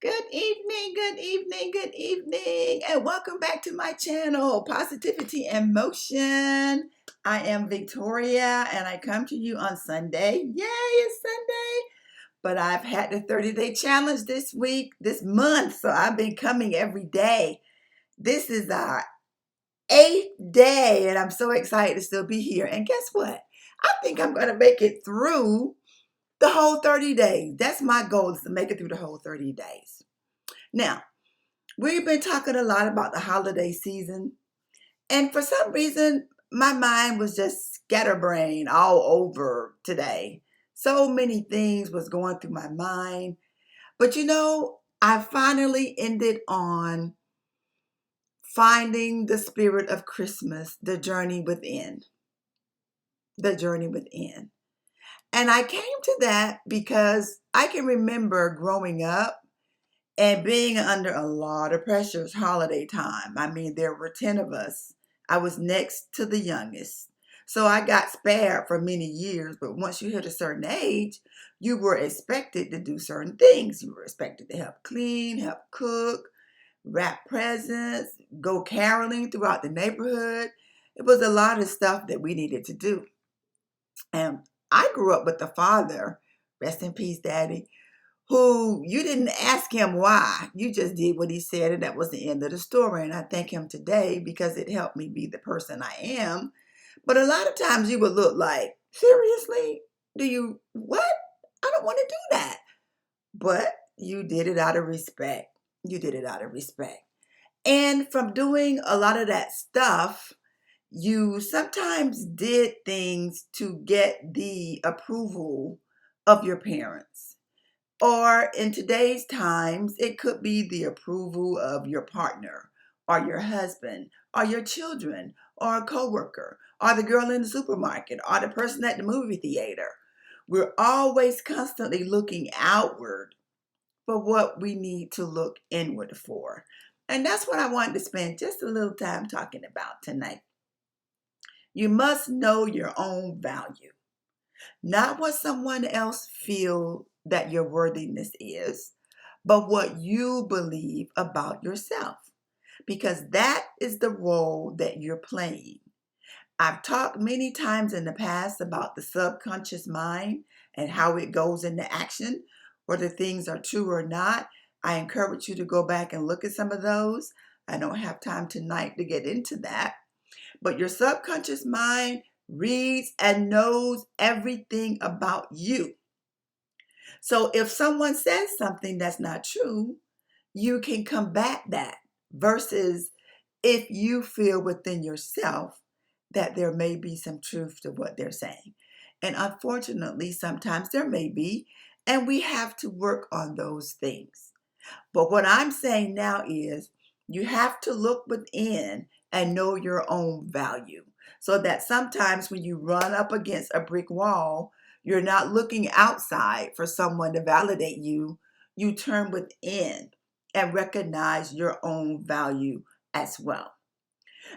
Good evening, good evening, and welcome back to my channel, Positivity and Motion. I am Victoria, and I come to you on Sunday. Yay, it's Sunday! But I've had the 30-day challenge this month, so I've been coming every day. This is our 8th day, and I'm so excited to still be here. And guess what? I think I'm going to make it through the whole 30 days. That's my goal, is to make it through the whole 30 days. Now, we've been talking a lot about the holiday season, and for some reason, my mind was just scatterbrained all over today. So many things was going through my mind, but I finally ended on finding the spirit of Christmas, the journey within, the journey within. And I came to that because I can remember growing up and being under a lot of pressure. It's holiday time. I mean, there were 10 of us. I was next to the youngest. So I got spared for many years. But once you hit a certain age, you were expected to do certain things. You were expected to help clean, help cook, wrap presents, go caroling throughout the neighborhood. It was a lot of stuff that we needed to do. And I grew up with a father, rest in peace, Daddy, who you didn't ask him why. You just did what he said, and that was the end of the story. And I thank him today because it helped me be the person I am. But a lot of times you would look like, seriously? What? I don't want to do that. But you did it out of respect. You did it out of respect. And from doing a lot of that stuff, you sometimes did things to get the approval of your parents. Or in today's times, it could be the approval of your partner or your husband or your children or a coworker or the girl in the supermarket or the person at the movie theater. We're always constantly looking outward for what we need to look inward for. And that's what I wanted to spend just a little time talking about tonight. You must know your own value, not what someone else feels that your worthiness is, but what you believe about yourself, because that is the role that you're playing. I've talked many times in the past about the subconscious mind and how it goes into action, whether things are true or not. I encourage you to go back and look at some of those. I don't have time tonight to get into that. But your subconscious mind reads and knows everything about you. So if someone says something that's not true, you can combat that versus if you feel within yourself that there may be some truth to what they're saying. And unfortunately, sometimes there may be, and we have to work on those things. But what I'm saying now is you have to look within and know your own value so that sometimes when you run up against a brick wall, you're not looking outside for someone to validate you. You turn within and recognize your own value as well.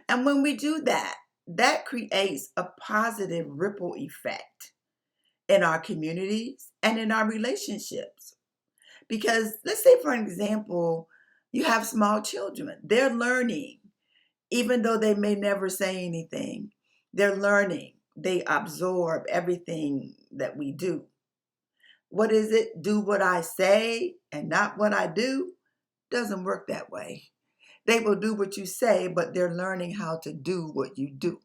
And when we do that, that creates a positive ripple effect in our communities and in our relationships. Because let's say, for example, you have small children. They're learning, even though they may never say anything. They're learning. They absorb everything that we do. What is it? Do what I say and not what I do? Doesn't work that way. They will do what you say, but they're learning how to do what you do.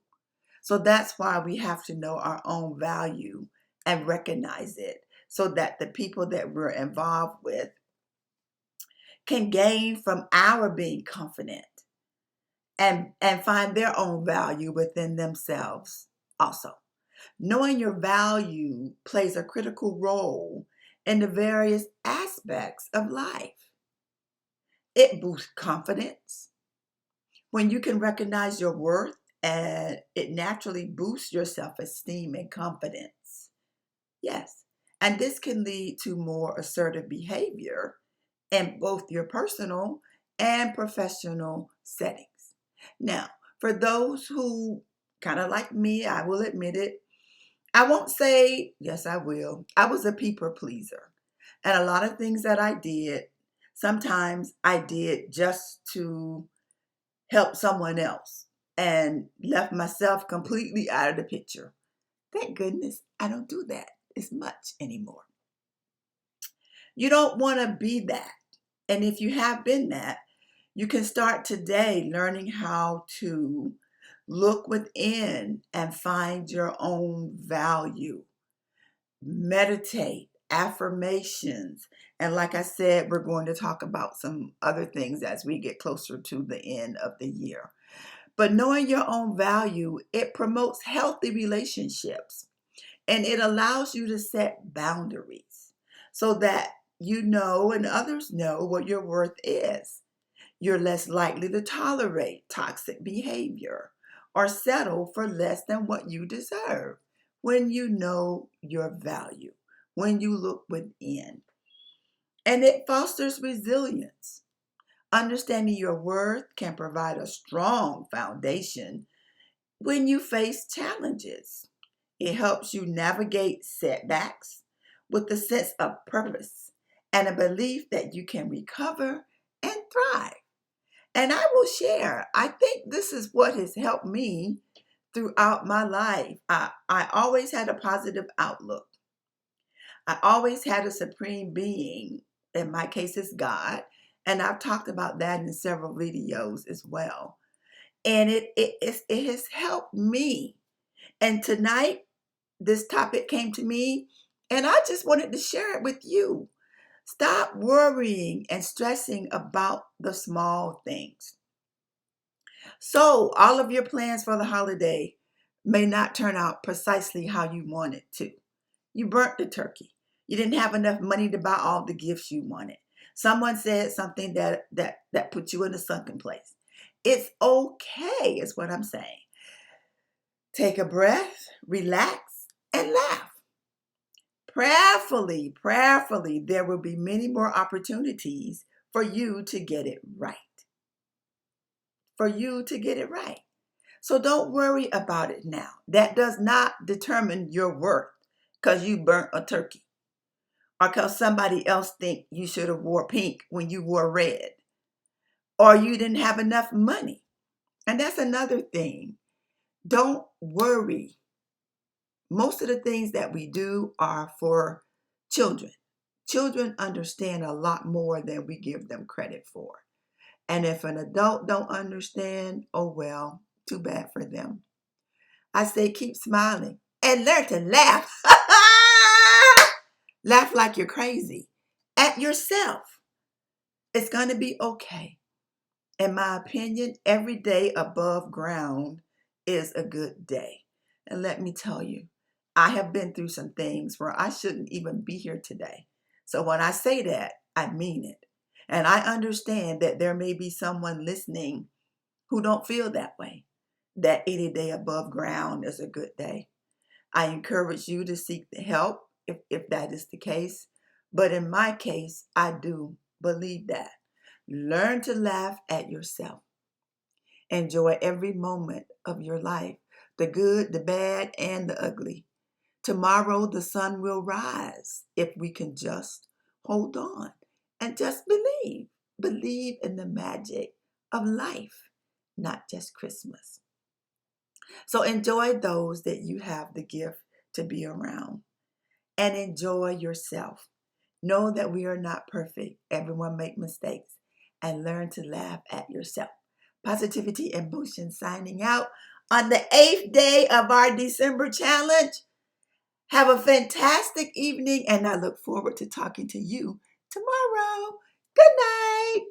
So that's why we have to know our own value and recognize it so that the people that we're involved with can gain from our being confident and find their own value within themselves also. Knowing your value plays a critical role in the various aspects of life. It boosts confidence. When you can recognize your worth, and it naturally boosts your self-esteem and confidence. Yes. And this can lead to more assertive behavior in both your personal and professional settings. Now, for those who kind of like me, I will admit it. I won't say, yes, I will. I was a people pleaser. And a lot of things that I did, Sometimes I did just to help someone else and left myself completely out of the picture. Thank goodness I don't do that as much anymore. You don't want to be that. And if you have been that, you can start today learning how to look within and find your own value. Meditate, affirmations. And like I said, we're going to talk about some other things as we get closer to the end of the year. But knowing your own value, it promotes healthy relationships and it allows you to set boundaries so that you know and others know what your worth is. You're less likely to tolerate toxic behavior or settle for less than what you deserve when you know your value, when you look within. And it fosters resilience. Understanding your worth can provide a strong foundation when you face challenges. It helps you navigate setbacks with a sense of purpose and a belief that you can recover and thrive. And I will share, I think this is what has helped me throughout my life. I always had a positive outlook. I always had a supreme being. In my case, it's God. And I've talked about that in several videos as well. And it has helped me. And tonight, this topic came to me, and I just wanted to share it with you. Stop worrying and stressing about the small things. So, all of your plans for the holiday may not turn out precisely how you want it to. You burnt the turkey. You didn't have enough money to buy all the gifts you wanted. Someone said something that put you in a sunken place. It's okay, is what I'm saying. Take a breath, relax, and laugh. Prayerfully, there will be many more opportunities for you to get it right. For you to get it right. So don't worry about it now. That does not determine your worth because you burnt a turkey or because somebody else think you should have wore pink when you wore red or you didn't have enough money. And that's another thing. Don't worry. Most of the things that we do are for children. Children understand a lot more than we give them credit for. And if an adult don't understand, oh well, too bad for them. I say keep smiling and learn to laugh. Laugh like you're crazy at yourself. It's going to be okay. In my opinion, every day above ground is a good day. And let me tell you, I have been through some things where I shouldn't even be here today. So when I say that, I mean it. And I understand that there may be someone listening who don't feel that way. That any day above ground is a good day. I encourage you to seek the help if that is the case. But in my case, I do believe that. Learn to laugh at yourself. Enjoy every moment of your life, the good, the bad, and the ugly. Tomorrow the sun will rise if we can just hold on and just believe. Believe in the magic of life, not just Christmas. So enjoy those that you have the gift to be around and enjoy yourself. Know that we are not perfect. Everyone make mistakes and learn to laugh at yourself. Positivity and Motion signing out on the 8th day of our December challenge. Have a fantastic evening and I look forward to talking to you tomorrow. Good night.